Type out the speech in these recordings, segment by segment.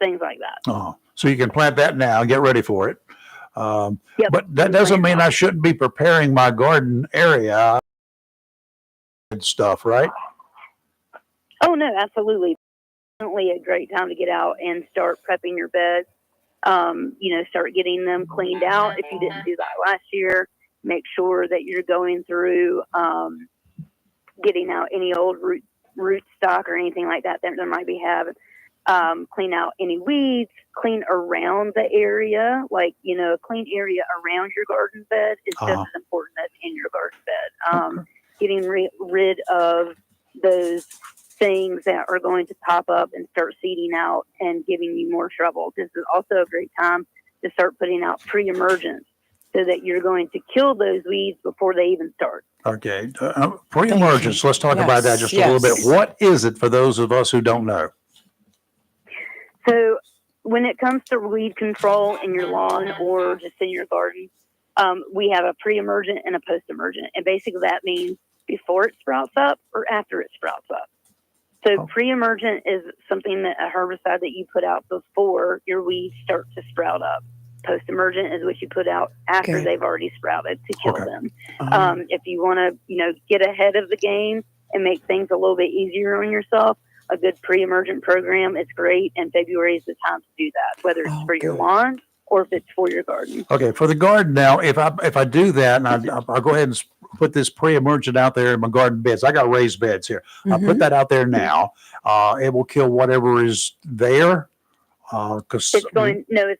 things like that. Oh, so you can plant that now and get ready for it. Yep. But that doesn't mean I shouldn't be preparing my garden area and stuff, right? Oh, no, absolutely. Definitely a great time to get out and start prepping your beds. Start getting them cleaned out. If you didn't do that last year, make sure that you're going through getting out any old root stock or anything like that there might be having. Clean out any weeds, clean around the area. Like, a clean area around your garden bed is just as important as in your garden bed. Getting rid of those things that are going to pop up and start seeding out and giving you more trouble. This is also a great time to start putting out pre-emergence so that you're going to kill those weeds before they even start. Okay. Pre-emergence, let's talk about that just a little bit. What is it for those of us who don't know? So when it comes to weed control in your lawn or just in your garden, we have a pre-emergent and a post-emergent. And basically that means before it sprouts up or after it sprouts up. So pre-emergent is something that a herbicide that you put out before your weeds start to sprout up. Post-emergent is what you put out after they've already sprouted to kill them. If you want to, get ahead of the game and make things a little bit easier on yourself, a good pre-emergent program is great, and February is the time to do that, whether it's for your lawn or if it's for your garden. Okay, for the garden now, if I do that, and I'll go ahead and put this pre-emergent out there in my garden beds. I got raised beds here. I'll put that out there now. It will kill whatever is there. It's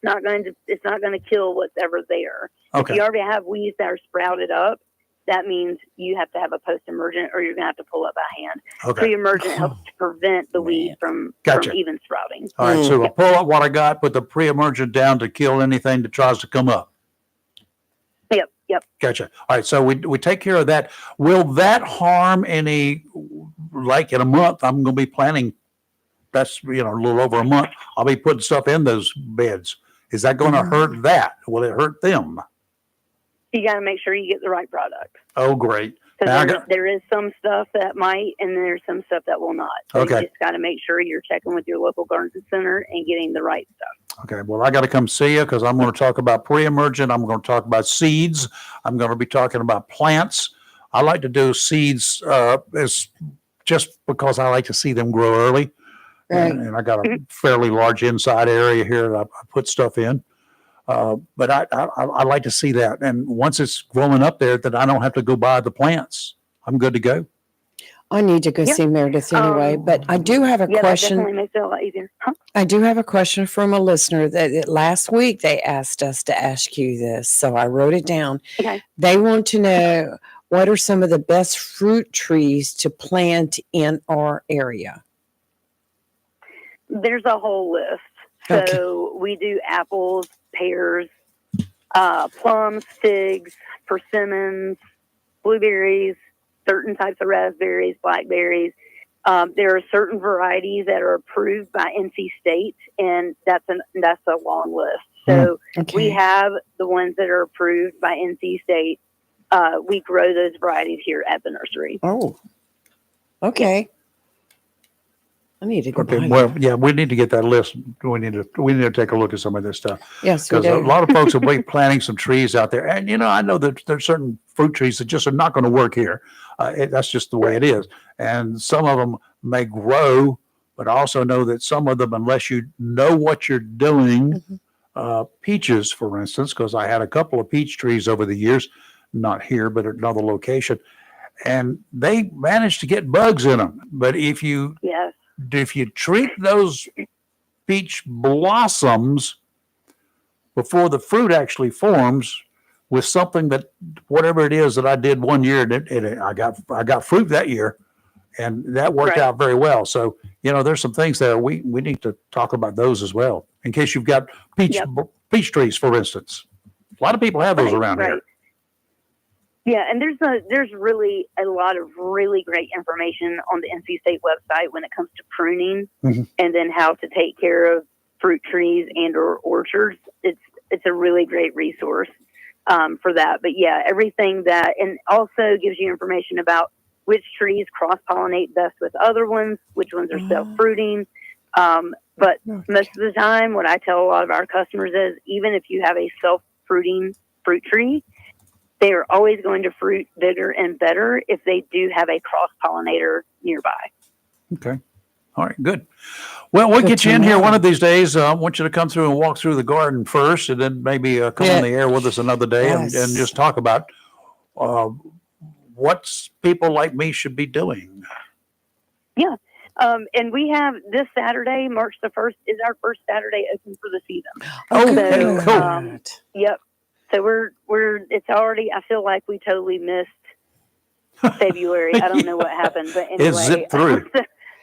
not going to kill whatever's there. Okay. If you already have weeds that are sprouted up, that means you have to have a post-emergent or you're going to have to pull it by hand. Okay. Pre-emergent helps to prevent the weeds from even sprouting. All right, so I'll pull up what I got, put the pre-emergent down to kill anything that tries to come up. Yep. Gotcha. All right, so we take care of that. Will that harm any, like in a month, I'm going to be planting, that's, a little over a month, I'll be putting stuff in those beds. Is that going to hurt that? Will it hurt them? You got to make sure you get the right product. Oh, great. There is some stuff that might, and there's some stuff that will not. So you just got to make sure you're checking with your local garden center and getting the right stuff. Okay. Well, I got to come see you because I'm going to talk about pre-emergent. I'm going to talk about seeds. I'm going to be talking about plants. I like to do seeds is just because I like to see them grow early. Right. And I got a fairly large inside area here that I put stuff in. But I like to see that. And once it's growing up there, that I don't have to go buy the plants. I'm good to go. I need to go see Meredith anyway, but I do have a question. That definitely makes it a lot easier. I do have a question from a listener that last week they asked us to ask you this. So I wrote it down. Okay. They want to know, what are some of the best fruit trees to plant in our area? There's a whole list. So we do apples, pears, plums, figs, persimmons, blueberries, certain types of raspberries, blackberries. There are certain varieties that are approved by NC State, and that's a long list. So we have the ones that are approved by NC State. We grow those varieties here at the nursery. Oh, okay. I need to go. Well, yeah, we need to get that list. We need to take a look at some of this stuff. Yes, because a lot of folks will be planting some trees out there, and I know that there's certain fruit trees that just are not going to work here. That's just the way it is, and some of them may grow, but I also know that some of them, unless you know what you're doing, peaches, for instance, because I had a couple of peach trees over the years, not here, but at another location, and they managed to get bugs in them. But if you treat those peach blossoms before the fruit actually forms with something that, whatever it is that I did one year, and I got fruit that year, and that worked out very well. So, there's some things there we need to talk about those as well, in case you've got peach trees, for instance. A lot of people have those around here. Yeah, and there's really a lot of really great information on the NC State website when it comes to pruning and then how to take care of fruit trees and or orchards. It's a really great resource for that. But yeah, everything that, and also gives you information about which trees cross-pollinate best with other ones, which ones are self-fruiting. But most of the time, what I tell a lot of our customers is, even if you have a self-fruiting fruit tree, they are always going to fruit bigger and better if they do have a cross-pollinator nearby. Okay. All right, good. Well, we'll Good get to you in here know. one of these days. I want you to come through and walk through the garden first, and then maybe come Yeah. on the air with us another day and Yes. just talk about what people like me should be doing. Yeah. And we have this Saturday, March the 1st, is our first Saturday open for the season. Oh, good. cool. Yep. So it's already, I feel like we totally missed February. I don't know what happened, but anyway. It zipped through.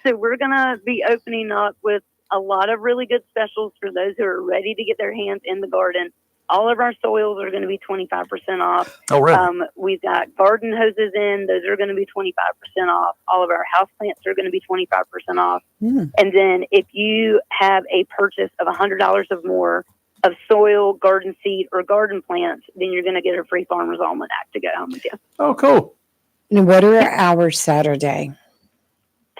So we're going to be opening up with a lot of really good specials for those who are ready to get their hands in the garden. All of our soils are going to be 25% off. Oh, really? We've got garden hoses in. Those are going to be 25% off. All of our house plants are going to be 25% off. Mm. And then if you have a purchase of $100 or more of soil, garden seed, or garden plants, then you're going to get a free Farmer's Almanac to go home with you. Oh, cool. And what are our hours Saturday?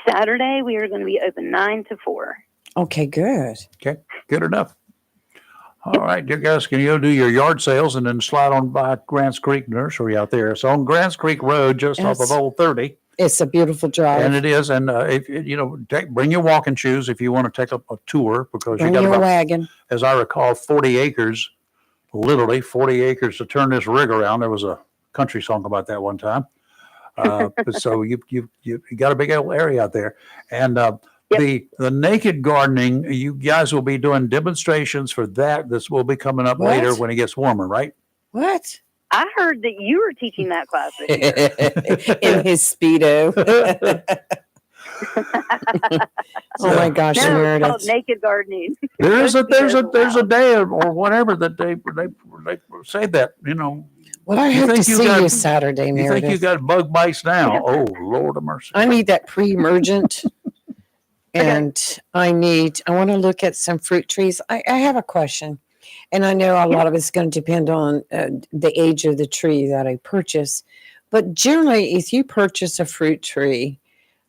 Saturday, we are going to be open 9 to 4. Okay, good. Okay, good enough. All right, you guys, can you do your yard sales and then slide on by Grants Creek Nursery out there? It's on Grants Creek Road, just off of Yes. Old 30. It's a beautiful drive. And it is. And if bring your walking shoes if you want to take a tour, because Bring you got your about, wagon. as I recall, 40 acres, literally 40 acres to turn this rig around. There was a country song about that one time. So you got a big old area out there. And the naked gardening, you guys will be doing demonstrations for that. This will be coming up later What? when it gets warmer, right? What? I heard that you were teaching that class this year. In his Speedo. Oh my gosh, No, it's Meredith. called naked gardening. There's a day or whatever that they say that, Well, I You hope to think you see got- you Saturday, you Meredith. think you got bug bites now. Oh, Lord of mercy. I need that pre-emergent. And I want to look at some fruit trees. I have a question. And I know a lot of it's going to depend on the age of the tree that I purchase. But generally, if you purchase a fruit tree,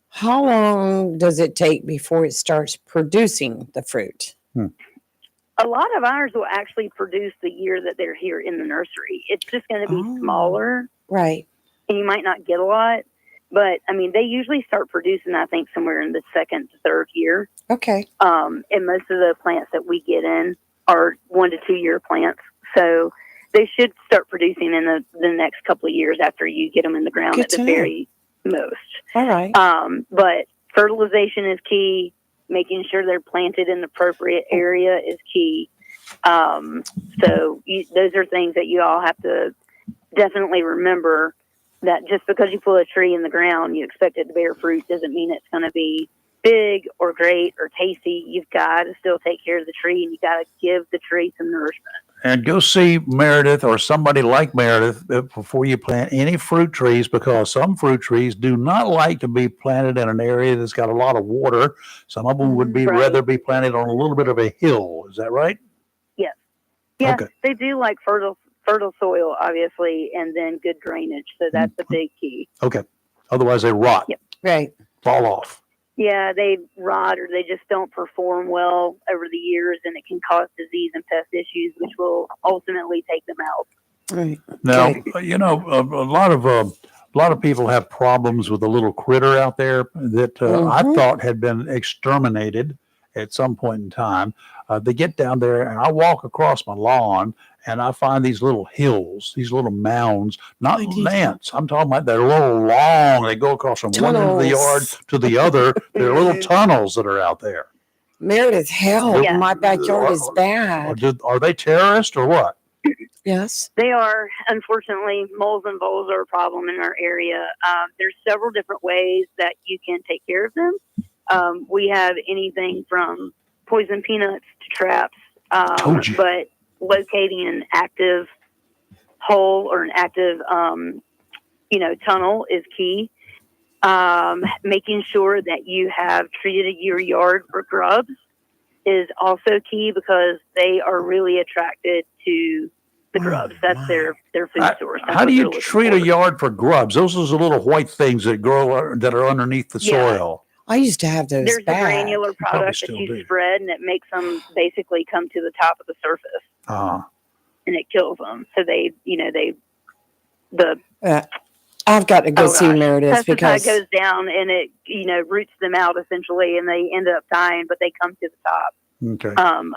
how long does it take before it starts producing the fruit? A lot of ours will actually produce the year that they're here in the nursery. It's just going to be Oh. smaller, Right. and you might not get a lot. But, I mean, they usually start producing, I think, somewhere in the second to third year. Okay. And most of the plants that we get in are 1 to 2 year plants. So they should start producing in the next couple of years after you get them in the ground Good at the to know. very most. All right. But fertilization is key. Making sure they're planted in the appropriate area is key. So those are things that you all have to definitely remember, that just because you pull a tree in the ground, you expect it to bear fruit doesn't mean it's going to be big or great or tasty. You've got to still take care of the tree, and you got to give the tree some nourishment. And go see Meredith or somebody like Meredith before you plant any fruit trees, because some fruit trees do not like to be planted in an area that's got a lot of water. Some of them would be Right. rather be planted on a little bit of a hill. Is that right? Yeah, Okay. they do like fertile soil, obviously, and then good drainage. So that's the big key. Okay. Otherwise they rot, Yep. Right. fall off. Yeah, they rot or they just don't perform well over the years, and it can cause disease and pest issues, which will ultimately take them out. Right. Now, Okay. a lot of people have problems with a little critter out there that I Mhm. thought had been exterminated at some point in time. They get down there, and I walk across my lawn, and I find these little hills, these little mounds, not ants. I'm talking about they're a little long. They go across from one end of the yard Tunnels. to the other. They're little tunnels that are out there. Meredith, hell, Yeah. my backyard is bad. Are they terrorists or what? Yes. They are, unfortunately, moles and voles are a problem in our area. There's several different ways that you can take care of them. We have anything from poison peanuts to traps, Told you. but locating an active hole or an active, tunnel is key. Making sure that you have treated your yard for grubs is also key, because they are really attracted to the grubs. That's their food source. That's How what do you they're looking treat a for. yard for grubs? Those are the little white things that grow that are underneath the Yeah. soil. I used to have those There's a bad. granular product that still you do. spread, and it makes them basically come to the top of the surface, and it kills them. So I've got to go Oh, see gosh. Meredith pesticide because goes down, and it roots them out essentially, and they end up dying. But they come to the top Okay.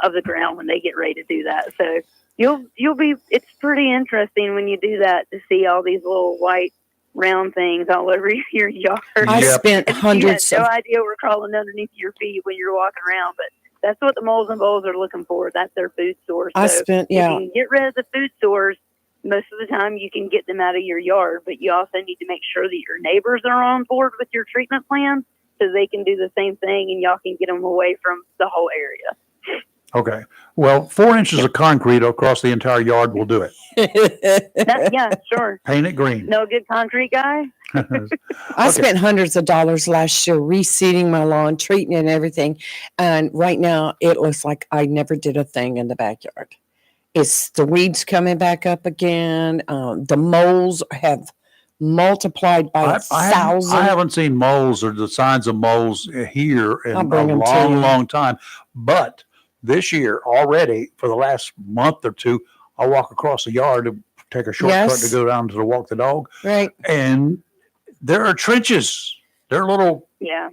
of the ground when they get ready to do that. So you'll be. It's pretty interesting when you do that to see all these little white round things all over your yard. I Yep. spent And hundreds you had of no idea we're crawling underneath your feet when you're walking around, but that's what the moles and voles are looking for. That's their food source. I So spent if you can get rid of the food source, most of the time you can get them out of your yard, but you also need to make sure that your neighbors are on board with your treatment plan so they can do the same thing and y'all can get them away from the whole area. Okay. Well, 4 inches of concrete across the entire yard will do it. Yeah, sure. Paint it green. No good concrete guy? I Okay. spent hundreds of dollars last year reseeding my lawn, treating it and everything. And right now it looks like I never did a thing in the backyard. It's the weeds coming back up again. The moles have multiplied by I 1,000. haven't seen moles or the signs of moles here in I'll a bring 'em to long, you. long time. But this year already, for the last month or two, I walk across the yard to take a shortcut Yes. to go down to walk the dog. Right. And there are trenches. There are little Yeah.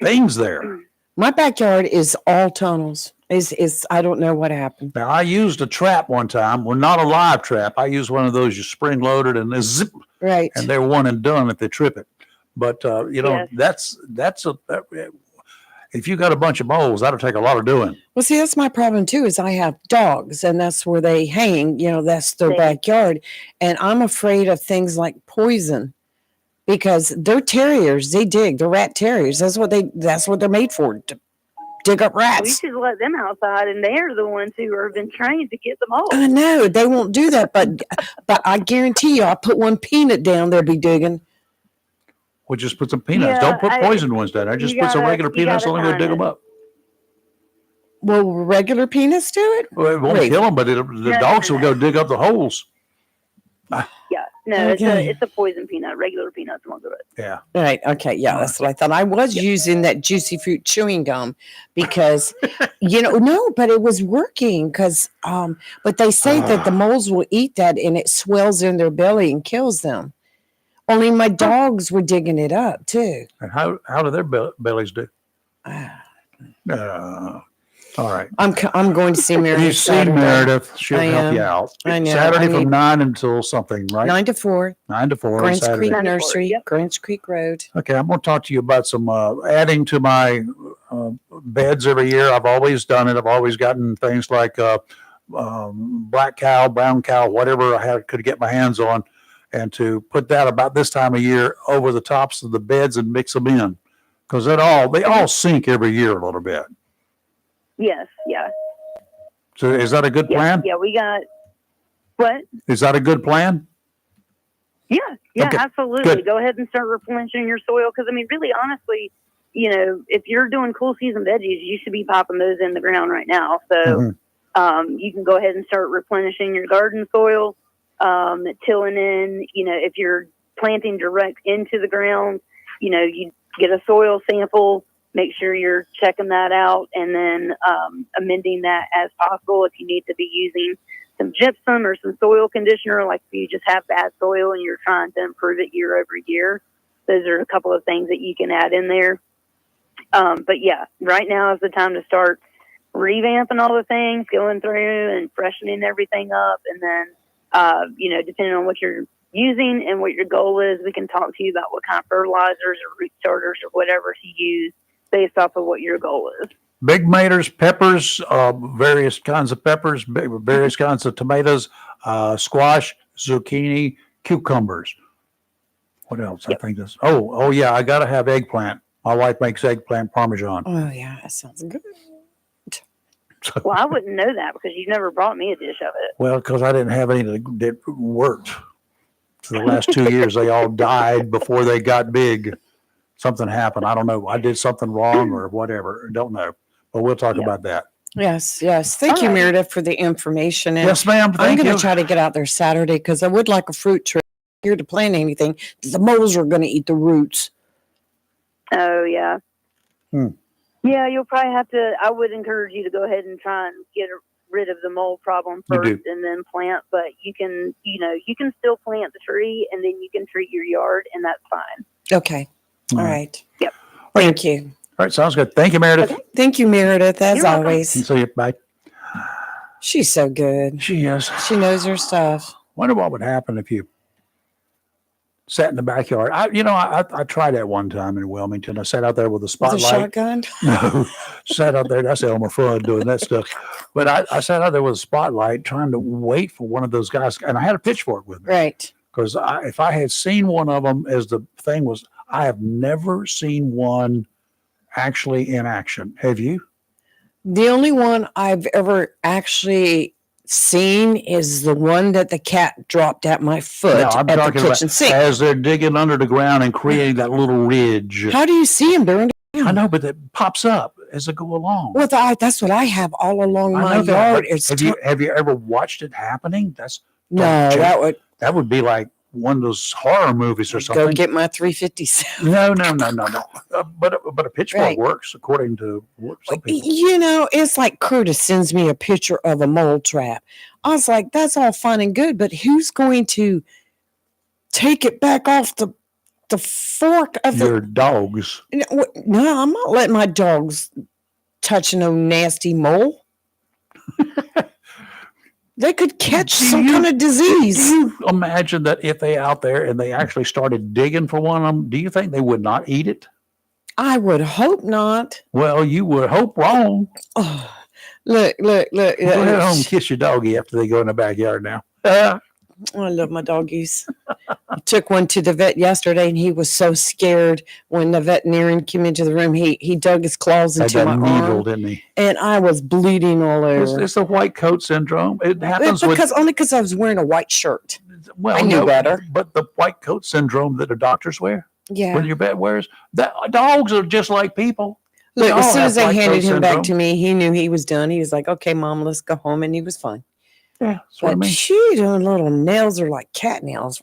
things there. My backyard is all tunnels. Is I don't know what happened. Now, I used a trap one time. Well, not a live trap. I used one of those you spring loaded and they zip, Right. and they're one and done if they trip it. But, Yes. that's if you got a bunch of moles, that'll take a lot of doing. Well, see, that's my problem too, is I have dogs and that's where they hang, that's their Right. backyard. And I'm afraid of things like poison because they're terriers. They dig, they're rat terriers. That's what they're made for, to dig up We rats. should let them outside, and they're the ones who have been trained to get the moles. I know they won't do that, but I guarantee you, I put one peanut down, they'll be digging. We'll just put some peanuts. Yeah, Don't put poisoned ones down there. Just you put some gotta- regular you peanuts gotta on and go dig time them it. up. Will regular peanuts do it? Well, it won't Wait. kill them, but the No, dogs no, will no. go dig up the holes. Yeah, no, Okay. it's a poison peanut. Regular peanuts won't do it. Yeah. Right. Okay. Yeah, that's what I thought. I was using that juicy fruit chewing gum because, no, but it was working because, but they say that the moles will eat that and it swells in their belly and kills them. Only my dogs were digging it up too. And how do their bellies do? All right. I'm going to see Meredith. You see Saturday. Meredith. She'll I help you am. out. I know. Saturday I from need- 9 until something, right? 9 to 4, 9 to 4 on Grants Saturday. Creek 9 to 4, Nursery, yep. Grants Creek Road. Okay, I'm going to talk to you about some adding to my beds every year. I've always done it. I've always gotten things like black cow, brown cow, whatever I could get my hands on, and to put that about this time of year over the tops of the beds and mix them in, because they all sink every year a little bit. Yes, yeah, So is that a good yeah, plan? yeah. We got what? Is that a good plan? Yeah, Okay, absolutely. good. Go ahead and start replenishing your soil because really, honestly, if you're doing cool season veggies, you should be popping those in the ground right now. So you can go ahead and start replenishing your garden soil, tilling in. If you're planting direct into the ground, you get a soil sample. Make sure you're checking that out and then amending that as possible. If you need to be using some gypsum or some soil conditioner, like if you just have bad soil and you're trying to improve it year over year, those are a couple of things that you can add in there. But yeah, right now is the time to start revamping all the things, going through and freshening everything up. And then, depending on what you're using and what your goal is, we can talk to you about what kind of fertilizers or root starters or whatever to use based off of what your goal is. Big tomatoes, peppers, various kinds of peppers, various kinds of tomatoes, squash, zucchini, cucumbers. What else? Yep. I think this. Oh yeah, I got to have eggplant. My wife makes eggplant parmesan. Oh yeah, that sounds good. Well, I wouldn't know that because you never brought me a dish of it. Well, because I didn't have any that worked. For the last 2 years, they all died before they got big. Something happened. I don't know. I did something wrong or whatever. Don't know. But we'll talk about that. Yes. Thank you, All right. Meredith, for the information. And Yes, ma'am. I'm Thank going you. to try to get out there Saturday because I would like a fruit tree here to plant anything. The moles are going to eat the roots. Oh, yeah. Hmm. Yeah, you'll probably have to. I would encourage you to go ahead and try and get rid of the mold problem You first, do. and then plant. But you can still plant the tree, and then you can treat your yard, and that's fine. Okay. All All right. right. Yep. Thank you. All right, sounds good. Thank you, Meredith. Okay. Thank you, Meredith, as You're welcome. always. See you. Bye. She's so good. She is. She knows her stuff. Wonder what would happen if you sat in the backyard. I tried that one time in Wilmington. I sat out there with a With a spotlight. shotgun? No, sat out there. That's Elmer Fudd doing that stuff. But I sat out there with a spotlight trying to wait for one of those guys. And I had a pitchfork with me. Right. Because if I had seen one of them, as the thing was, I have never seen one actually in action. Have you? The only one I've ever actually seen is the one that the cat dropped at my foot No, I'm at the talking about kitchen sink. as they're digging under the ground and creating that little ridge. How do you see him during I know, but it pops up as they go along. Well, that's what I have all along I my know that, yard. but It's have you ever watched it happening? no, Don't that would be like one of those horror movies or would go something. get my 357. No. But a pitchfork Right. works according to some people. You know, it's like Curtis sends me a picture of a mole trap. I was like, that's all fine and good, but who's going to take it back off the fork of Your dogs. No, I'm not letting my dogs touch no nasty mole. They could catch some kind of disease. Do you imagine that if they out there and they actually started digging for one of them, do you think they would not eat it? I would hope not. Well, you would hope wrong. Oh, look. Go ahead home and kiss your doggy after they go in the backyard now. I love my doggies. I took one to the vet yesterday, and he was so scared when the veterinarian came into the room. He dug his claws Had into that my needle, arm, didn't he? and I was bleeding all over. It's the white coat syndrome. It happens Only because I was wearing a white shirt. well, I knew no, better. But the white coat syndrome that the doctors wear, Yeah. when your vet wears, that dogs are just like people. Look, all as soon have as they white handed coat him back syndrome. to me, he knew he was done. He was like, "Okay, Mom, let's go home," and he was fine. Yeah, that's what I But mean. she, her little nails are like cat nails.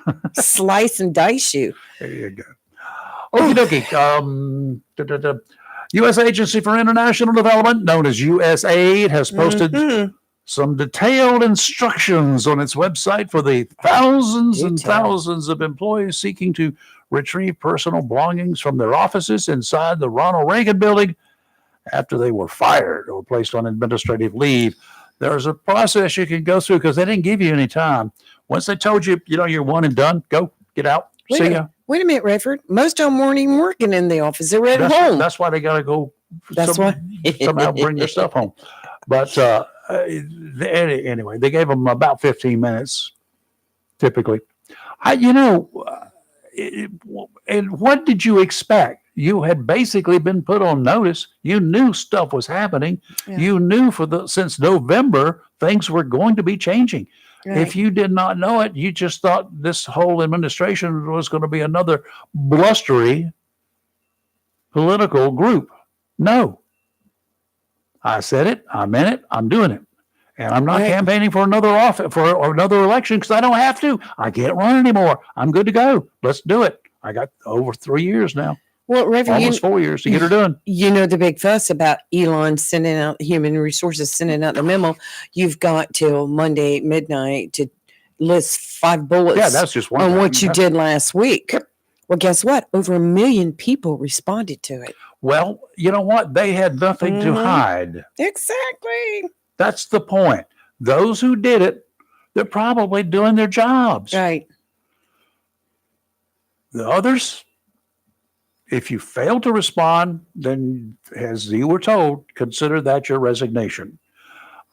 Wow. Slice and dice you. There you go. Okie dokie. U.S. Agency for International Development, known as USAID, has posted Mhm. some detailed instructions on its website for the thousands and Detail. thousands of employees seeking to retrieve personal belongings from their offices inside the Ronald Reagan building after they were fired or placed on administrative leave. There's a process you can go through because they didn't give you any time. Once they told you, you're one and done, go, get out, Wait see a ya. Wait a minute, Redford. Most of them weren't even working in the office. They were at home. That's why they got to go That's why. somehow bring their stuff home. But anyway, they gave them about 15 minutes typically. And what did you expect? You had basically been put on notice. You knew stuff was happening. Yeah. You knew since November, things were going to be changing. Right. If you did not know it, you just thought this whole administration was going to be another blustery political group. No. I said it. I meant it. I'm doing it. And I'm not Right. campaigning for another office or another election because I don't have to. I can't run anymore. I'm good to go. Let's do it. I got over 3 years now, Well, Reverend, almost 4 years to get her done. you know the big fuss about Elon sending out human resources, sending out the memo. You've got till Monday midnight to list 5 bullets Yeah, that's just one on thing. what you did last week. Yep. Well, guess what? Over 1 million people responded to it. Well, you know what? They had nothing to Mhm. hide. Exactly. That's the point. Those who did it, they're probably doing their jobs. Right. The others, if you fail to respond, then, as you were told, consider that your resignation.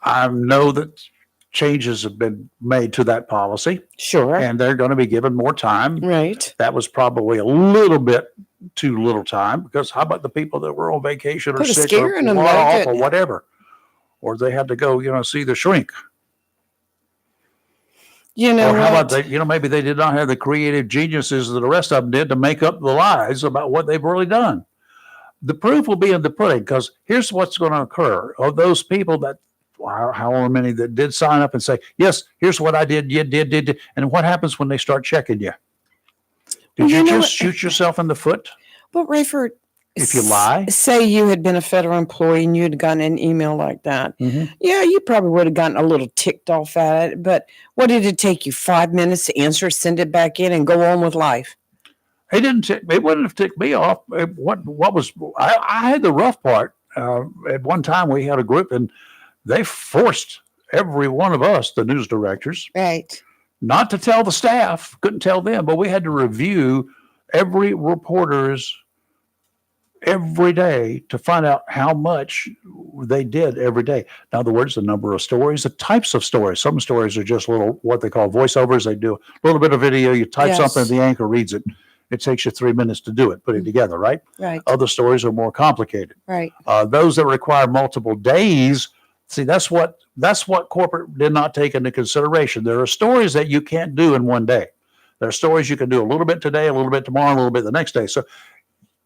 I know that changes have been made to that policy, Sure. and they're going to be given more time. Right. That was probably a little bit too little time because how about the people that were on vacation or Put a sick scare or in them, off though, or didn't it? whatever, or they had to go, see the shrink. You know Or how what? about maybe they did not have the creative geniuses that the rest of them did to make up the lies about what they've really done. The proof will be in the pudding because here's what's going to occur. Of those people that, however many that did sign up and say, yes, here's what I did, you did. And what happens when they start checking you? Did Well, you you know just shoot yourself in the foot? But Rayford, If you lie. say you had been a federal employee and you had gotten an email like that. Mhm. Yeah, you probably would have gotten a little ticked off at it. But what did it take you? 5 minutes to answer, send it back in, and go on with life? It wouldn't have ticked me off. I had the rough part. At one time, we had a group, and they forced every one of us, the news directors, Right. not to tell the staff. Couldn't tell them, but we had to review every reporter's every day to find out how much they did every day. In other words, the number of stories, the types of stories. Some stories are just little, what they call voiceovers. They do a little bit of video. You type Yes. something, the anchor reads it. It takes you 3 minutes to do it, put it together, right? Right. Other stories are more complicated. Right. Those that require multiple days, see, that's what corporate did not take into consideration. There are stories that you can't do in one day. There are stories you can do a little bit today, a little bit tomorrow, a little bit the next day. So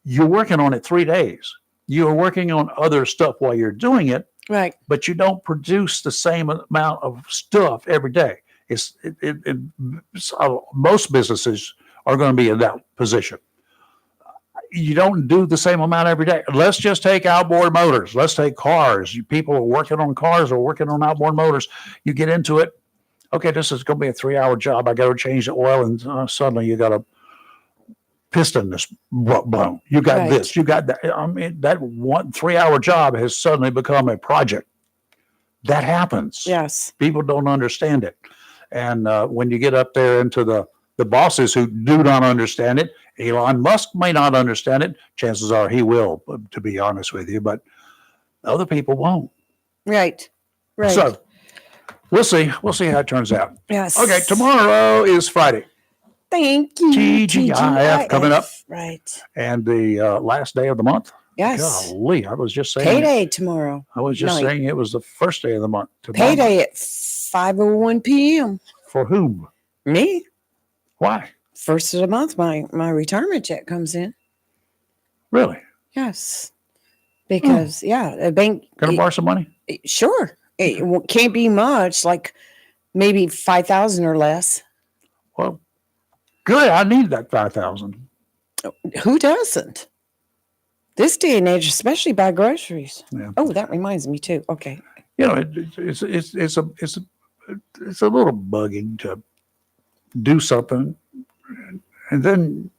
you're working on it 3 days. You are working on other stuff while you're doing it, Right. but you don't produce the same amount of stuff every day. Most businesses are going to be in that position. You don't do the same amount every day. Let's just take outboard motors. Let's take cars. People are working on cars or working on outboard motors. You get into it. Okay, this is going to be a 3-hour job. I got to change the oil, and suddenly you got a piston that's blown. You got Right. this. You got that. I mean, that 3-hour job has suddenly become a project. That happens. Yes. People don't understand it, and when you get up there into the bosses who do not understand it, Elon Musk may not understand it. Chances are he will, to be honest with you, but other people won't. Right. Right. So we'll see. We'll see how it turns out. Yes. Okay, tomorrow is Friday. Thank you. TGIF coming up. Right. And the last day of the month. Yes. Golly, I was just saying. Payday tomorrow. I was just night. saying it was the first day of the month. Tomorrow. Payday at 5:01 p.m. For whom? Me. Why? First of the month, my retirement check comes in. Really? Yes. Because the bank. Gonna borrow some money? Sure. It can't be much, like maybe 5,000 or less. Well, good. I need that 5,000. Who doesn't? This day and age, especially buy groceries. Yeah. Oh, that reminds me too. Okay. You know, it's a little bugging to do something, and then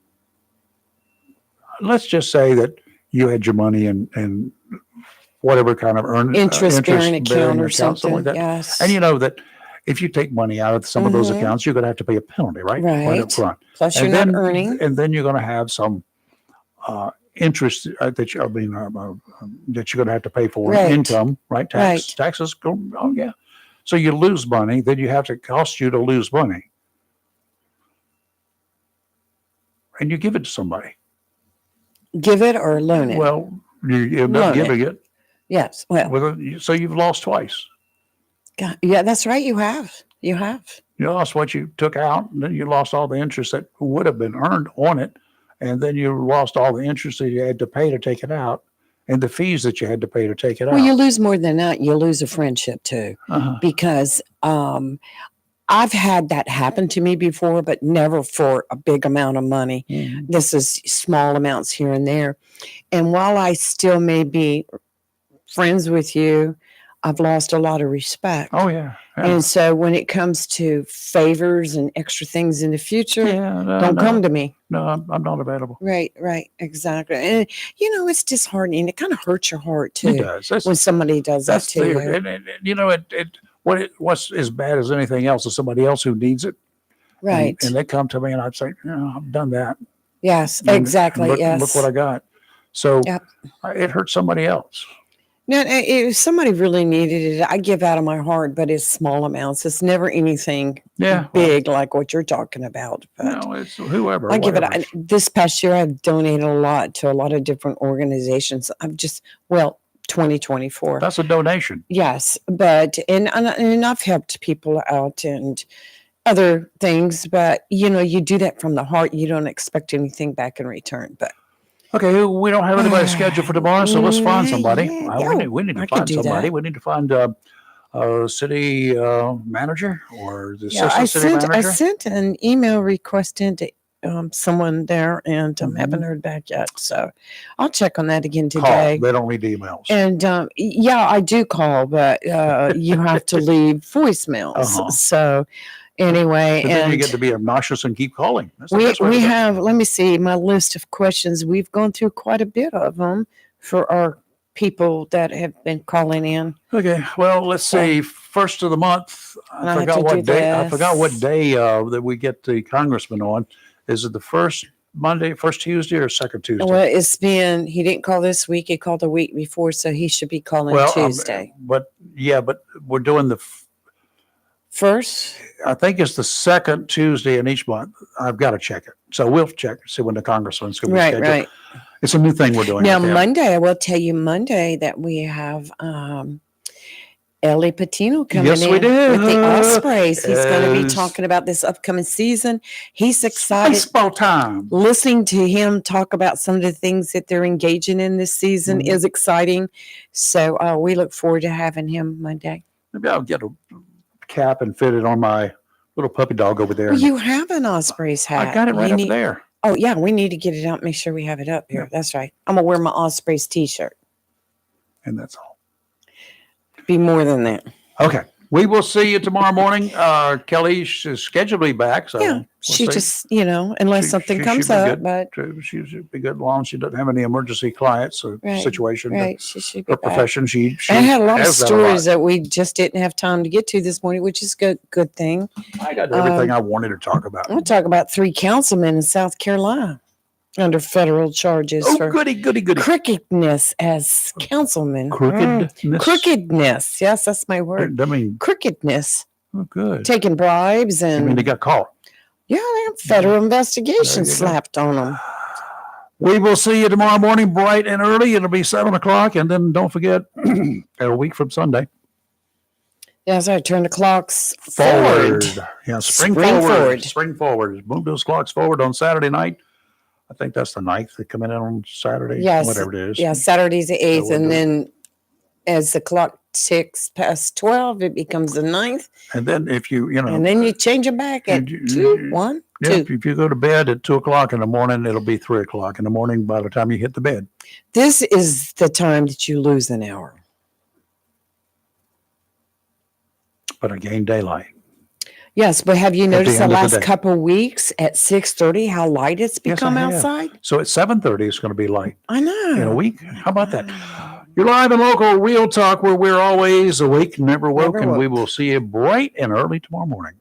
let's just say that you had your money in whatever kind of Interest-bearing account or account, something. like that. Yes. And you know that if you take money out of some of those Mhm. accounts, you're going to have to pay a penalty, right? Right up Right. front. Plus, you're And not then, earning. and then you're going to have some interest that you're going to have to pay for Right. income, right? Right. Taxes go. Oh yeah. So you lose money, then you have to cost you to lose money, and you give it to somebody. Give it or loan it. Well, you end up Loan it. giving it. Yes. Well, So you've lost twice. God, yeah, that's right. You have. You have. You lost what you took out, and then you lost all the interest that would have been earned on it, and then you lost all the interest that you had to pay to take it out, and the fees that you had to pay to take it Well, out. you lose more than that. You lose a friendship too, Uh-huh. because I've had that happen to me before, but never for a big amount of money. Mhm. This is small amounts here and there. And while I still may be friends with you, I've lost a lot of respect. Oh yeah. Yeah. And so when it comes to favors and extra things in the future, Yeah, no, don't no, come to me. No, I'm not available. Right, exactly. And it's disheartening. It kind of hurts your heart It too does. when somebody does that That's to you. what's as bad as anything else is somebody else who needs it. Right. And they come to me and I'd say, I've done that. Yes, And exactly. Look, Yes. look what I got. So Yep. it hurts somebody else. Now, if somebody really needed it, I give out of my heart, but it's small amounts. It's never anything Yeah. well, big like what you're talking about. But no, it's whoever. I give it. whatever. This past year, I've donated a lot to a lot of different organizations. 2024. That's a donation. Yes, but and I've helped people out and other things, but you do that from the heart. You don't expect anything back in return. But Okay, we don't have anybody scheduled for tomorrow, so let's find somebody. Yeah, We need I to could find do somebody. that. We need to find a city manager or the yeah, assistant city I manager. sent an email request into someone there, and haven't heard back yet. So I'll check on that again today. Call. They don't read emails. And yeah, I do call, but you have to leave voicemails. So anyway, But then and you get to be obnoxious and keep calling. That's the we best way to go. have, let me see my list of questions. We've gone through quite a bit of them for our people that have been calling in. Okay, well, let's see. First of the month. I I have forgot to what do day. I forgot what this. day that we get the congressman on. Is it the first Monday, first Tuesday, or second Tuesday? Well, it's been, he didn't call this week. He called the week before, so he should be calling Tuesday. But we're doing First? I think it's the second Tuesday in each month. I've got to check it. So we'll check, see when the congressman's going to be Right, scheduled. right. It's a new thing we're doing. Now, with him. Monday, I will tell you Monday that we have Ellie Patino coming Yes, we in do. with the Ospreys. He's going to be Yes. talking about this upcoming season. He's excited. Baseball time. Listening to him talk about some of the things that they're engaging in this season is exciting. So we look forward to having him Monday. Maybe I'll get a cap and fit it on my little puppy dog over there. Well, you have an Ospreys hat. I got it right You up need- there. Oh, yeah, we need to get it out. Make sure we have it up here. Yeah. That's right. I'm going to wear my Ospreys t-shirt. And that's all. Be more than that. Okay. We will see you tomorrow morning. Kelly is scheduled to be back. So Yeah, we'll she see. just, unless She- something she comes should be up, good. but She should be good as long as she doesn't have any emergency clients or Right, situation. right, she should be Her back. profession, she I had a lot of has that stories that we just didn't have time to get to this morning, which is good thing. I got everything I wanted to talk about. I'm going to talk about 3 councilmen in South Carolina under federal charges Oh, for goody. crookedness as councilmen. Crookedness. Crookedness. Yes, that's my word. I mean, Crookedness. oh, good. Taking bribes I mean, and they got caught. they have federal There investigation you go. slapped on them. We will see you tomorrow morning, bright and early. It'll be 7:00, and then don't forget, a week from Sunday. Yes, I turn the clocks Forward. forward. Yeah, spring Spring forward. forward. Spring forward. Move those clocks forward on Saturday night. I think that's the 9th. They come in on Saturday. Yes. Whatever it is. Yeah, Saturday's the 8th, we'll and do it. then as the clock ticks past 12, it becomes the 9th, And then if you and then you change it back at And you- 2, 1, yeah, 2. if you go to bed at 2:00 in the morning, it'll be 3:00 in the morning by the time you hit the bed. This is the time that you lose an hour. But I gain daylight. Yes, but have you the noticed the end of the last day. couple weeks at 6:30 how light it's Yes, I become have. outside? So at 7:30, it's going to be light I know. in a week. How about that? You're live and local, real talk, where we're always awake, never woke, Never and we woke. will see you bright and early tomorrow morning.